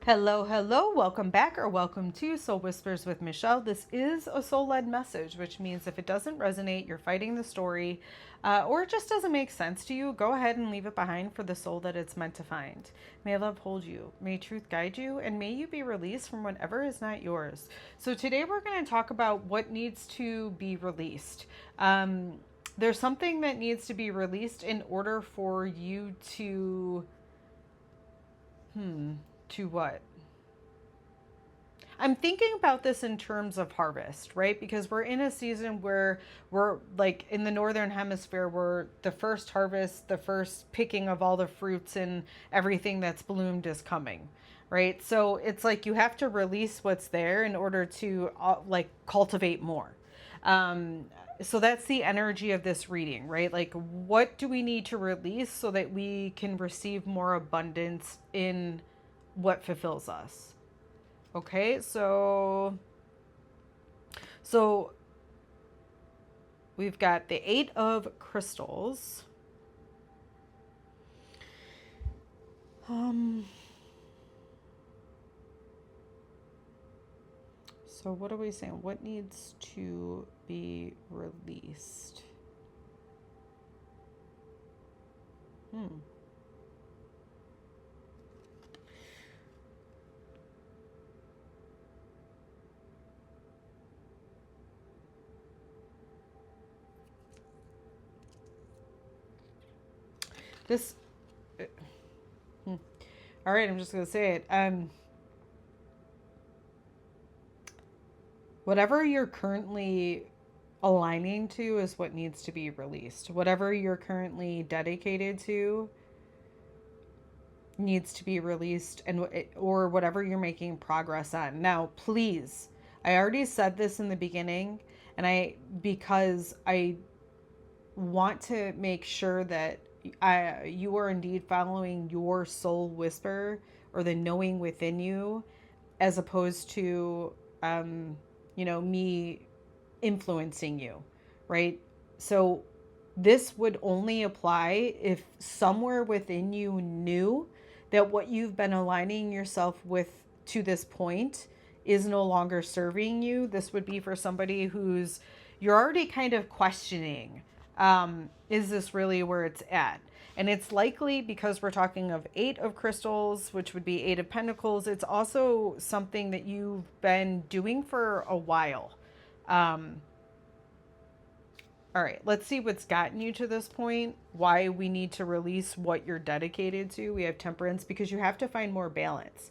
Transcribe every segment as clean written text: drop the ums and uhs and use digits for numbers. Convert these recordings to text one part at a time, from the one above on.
Hello, hello, welcome back or welcome to Soul Whispers with Michelle. This is a soul-led message, which means if it doesn't resonate, you're fighting the story, or it just doesn't make sense to you, go ahead and leave it behind for the soul that it's meant to find. May love hold you, may truth guide you, and may you be released from whatever is not yours. So today we're going to talk about what needs to be released. There's something that needs to be released in order for you to what? I'm thinking about this in terms of harvest, right? Because we're in a season where we're like in the northern hemisphere, where the first harvest, the first picking of all the fruits and everything that's bloomed is coming, right? So it's like you have to release what's there in order to like cultivate more. So that's the energy of this reading, right? Like, what do we need to release so that we can receive more abundance in what fulfills us? Okay, so we've got the Eight of Crystals. So what are we saying? What needs to be released? This, all right, I'm just going to say it. Whatever you're currently aligning to is what needs to be released. Whatever you're currently dedicated to needs to be released, and or whatever you're making progress on. Now, please, I already said this in the beginning, and because I want to make sure that you are indeed following your soul whisper or the knowing within you, as opposed to me influencing you, right? So this would only apply if somewhere within you knew that what you've been aligning yourself with to this point is no longer serving you. This would be for somebody who's you're already kind of questioning, is this really where it's at? And it's likely because we're talking of Eight of Crystals, which would be Eight of Pentacles. It's also something that you've been doing for a while. All right, let's see what's gotten you to this point, why we need to release what you're dedicated to. We have Temperance because you have to find more balance.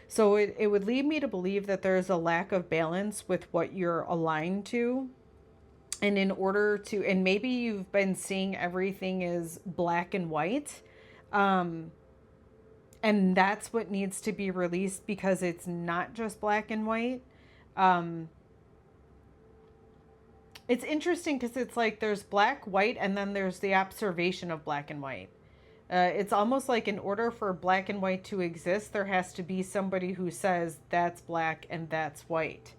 So it would lead me to believe that there's a lack of balance with what you're aligned to. And in order to, and maybe you've been seeing everything as black and white. And that's what needs to be released because it's not just black and white. It's interesting because it's like there's black, white, and then there's the observation of black and white. It's almost like in order for black and white to exist, there has to be somebody who says that's black and that's white.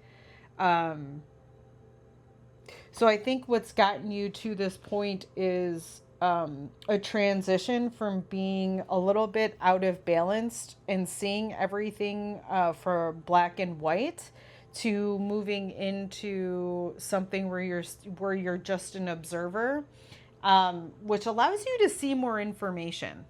So I think what's gotten you to this point is a transition from being a little bit out of balance and seeing everything for black and white to moving into something where you're just an observer, which allows you to see more information.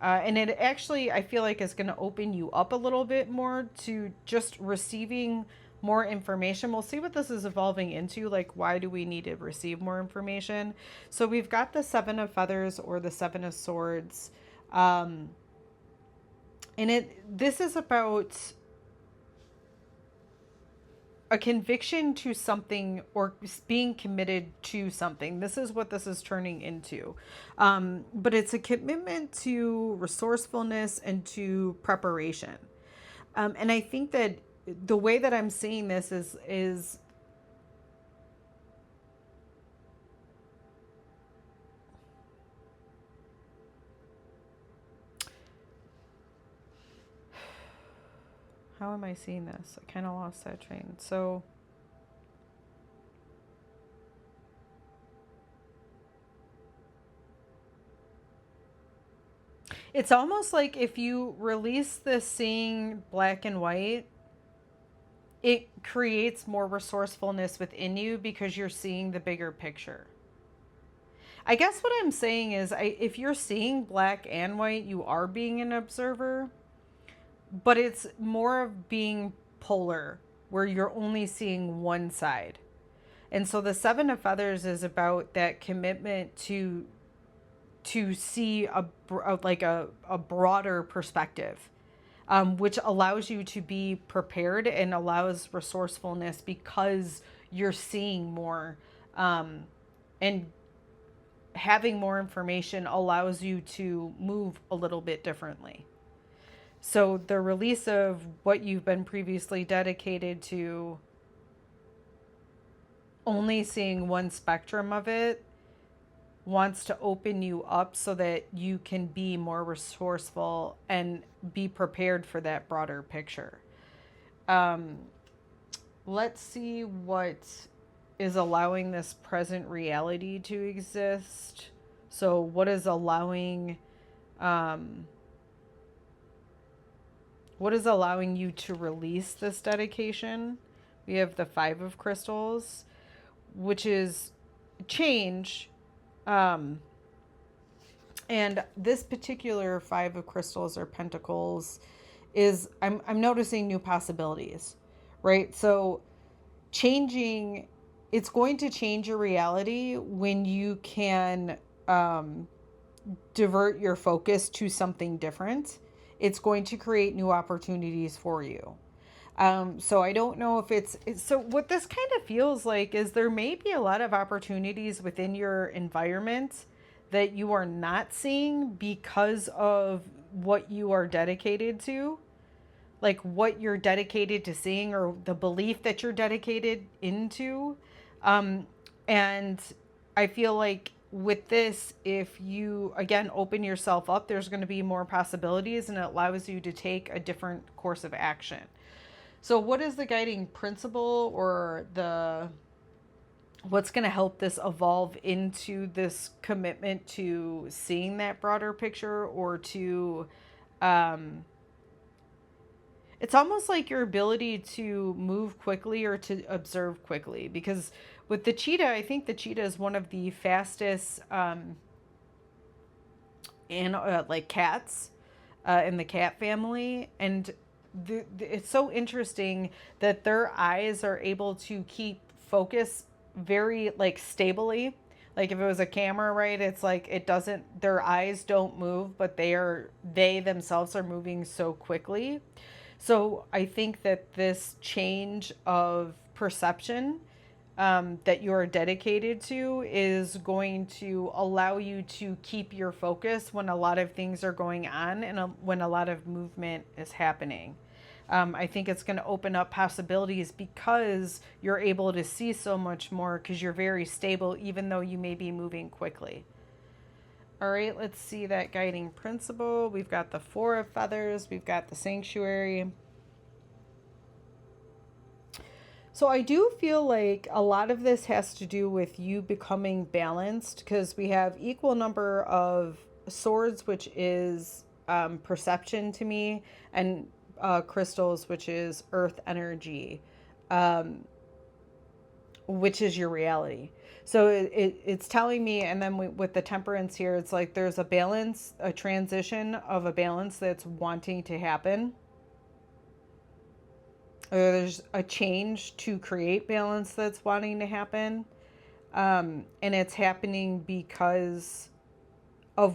And it actually, I feel like, is going to open you up a little bit more to just receiving more information. We'll see what this is evolving into. Like, why do we need to receive more information? So we've got the Seven of Feathers or the Seven of Swords. And this is about a conviction to something or being committed to something. This is what this is turning into. But it's a commitment to resourcefulness and to preparation. And I think that the way that I'm seeing this is how am I seeing this? I kind of lost that train. So It's almost like if you release the seeing black and white, it creates more resourcefulness within you because you're seeing the bigger picture. I guess what I'm saying is, if you're seeing black and white, you are being an observer, but it's more of being polar, where you're only seeing one side. And so the Seven of Feathers is about that commitment to see a broader perspective, which allows you to be prepared and allows resourcefulness because you're seeing more, and having more information allows you to move a little bit differently. So the release of what you've been previously dedicated to only seeing one spectrum of it wants to open you up so that you can be more resourceful and be prepared for that broader picture. Let's see what is allowing this present reality to exist. So what is allowing you to release this dedication? We have the Five of Crystals, which is change. And this particular Five of Crystals or Pentacles is, I'm noticing new possibilities, right? So changing, it's going to change your reality when you can divert your focus to something different. It's going to create new opportunities for you. So I don't know if it's so what this kind of feels like is there may be a lot of opportunities within your environment that you are not seeing because of what you are dedicated to, like what you're dedicated to seeing or the belief that you're dedicated into. And I feel like with this, if you, again, open yourself up, there's going to be more possibilities and it allows you to take a different course of action. So what is the guiding principle or what's going to help this evolve into this commitment to seeing that broader picture or to, it's almost like your ability to move quickly or to observe quickly, because with the cheetah, I think the cheetah is one of the fastest like cats in the cat family. And it's so interesting that their eyes are able to keep focus very like stably. Like if it was a camera, right? It's like it doesn't, their eyes don't move, but they themselves are moving so quickly. So I think that this change of perception that you are dedicated to is going to allow you to keep your focus when a lot of things are going on and when a lot of movement is happening. I think it's going to open up possibilities because you're able to see so much more because you're very stable, even though you may be moving quickly. All right, let's see that guiding principle. We've got the Four of Feathers. We've got the Sanctuary. So I do feel like a lot of this has to do with you becoming balanced, because we have equal number of swords, which is perception to me, and crystals, which is earth energy, which is your reality. So it's telling me, and then with the temperance here, it's like there's a balance, a transition of a balance that's wanting to happen. Or there's a change to create balance that's wanting to happen. And it's happening because of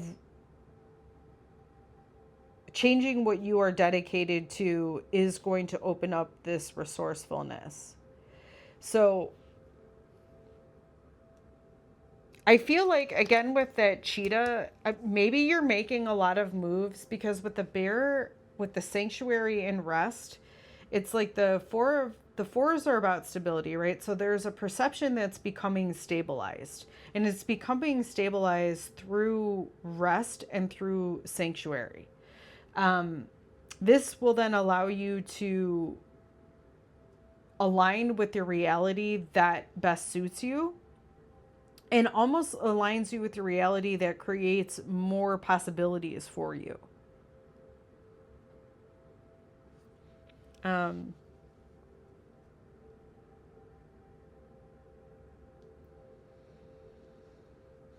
changing what you are dedicated to is going to open up this resourcefulness. So I feel like, again, with that cheetah, maybe you're making a lot of moves, because with the bear, with the sanctuary and rest, it's like the fours are about stability, right? So there's a perception that's becoming stabilized, and it's becoming stabilized through rest and through sanctuary. This will then allow you to align with your reality that best suits you. and almost aligns you with the reality that creates more possibilities for you. Um,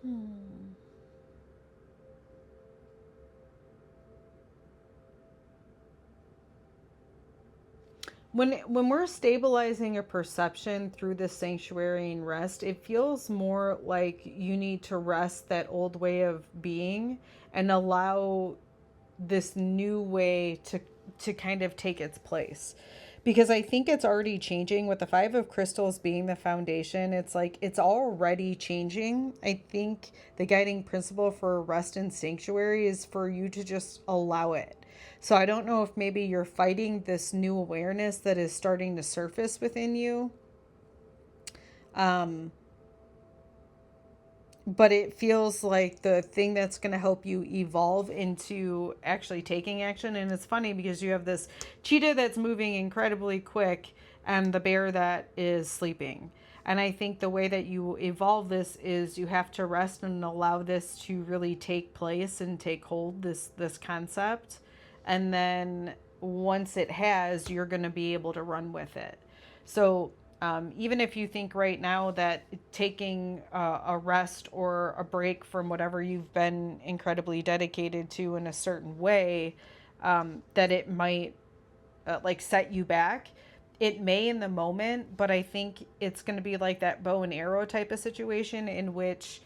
hmm. When we're stabilizing a perception through this sanctuary and rest, it feels more like you need to rest that old way of being and allow this new way to kind of take its place. Because I think it's already changing with the Five of Crystals being the foundation. It's like it's already changing. I think the guiding principle for rest and sanctuary is for you to just allow it. So I don't know if maybe you're fighting this new awareness that is starting to surface within you. Um, but it feels like the thing that's going to help you evolve into actually taking action. And it's funny because you have this cheetah that's moving incredibly quick and the bear that is sleeping. And I think the way that you evolve this is you have to rest and allow this to really take place and take hold, this concept. And then once it has, you're going to be able to run with it. So even if you think right now that taking a rest or a break from whatever you've been incredibly dedicated to in a certain way, that it might like set you back. It may in the moment, but I think it's going to be like that bow and arrow type of situation in which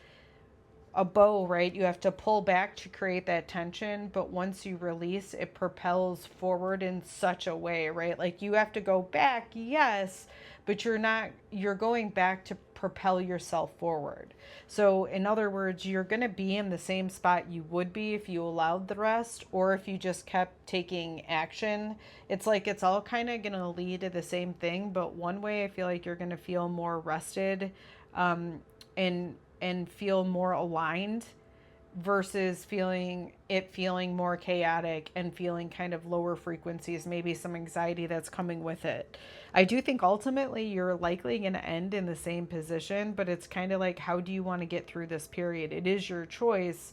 a bow, right? You have to pull back to create that tension, but once you release, it propels forward in such a way, right? Like you have to go back, yes, but you're going back to propel yourself forward. So, in other words, you're going to be in the same spot you would be if you allowed the rest or if you just kept taking action. It's like it's all kind of going to lead to the same thing, but one way I feel like you're going to feel more rested, and feel more aligned versus feeling more chaotic and feeling kind of lower frequencies, maybe some anxiety that's coming with it. I do think ultimately you're likely going to end in the same position, but it's kind of like, how do you want to get through this period? It is your choice,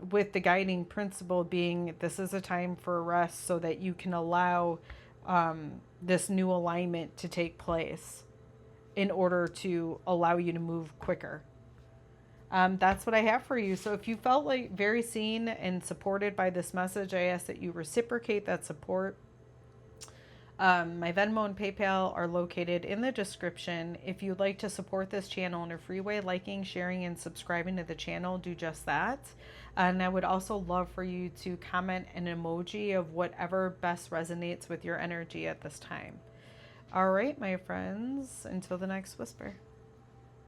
with the guiding principle being this is a time for rest so that you can allow this new alignment to take place in order to allow you to move quicker. That's what I have for you. So if you felt like very seen and supported by this message, I ask that you reciprocate that support. My Venmo and PayPal are located in the description. If you'd like to support this channel in a free way, liking, sharing, and subscribing to the channel, do just that. And I would also love for you to comment an emoji of whatever best resonates with your energy at this time. All right, my friends, until the next whisper.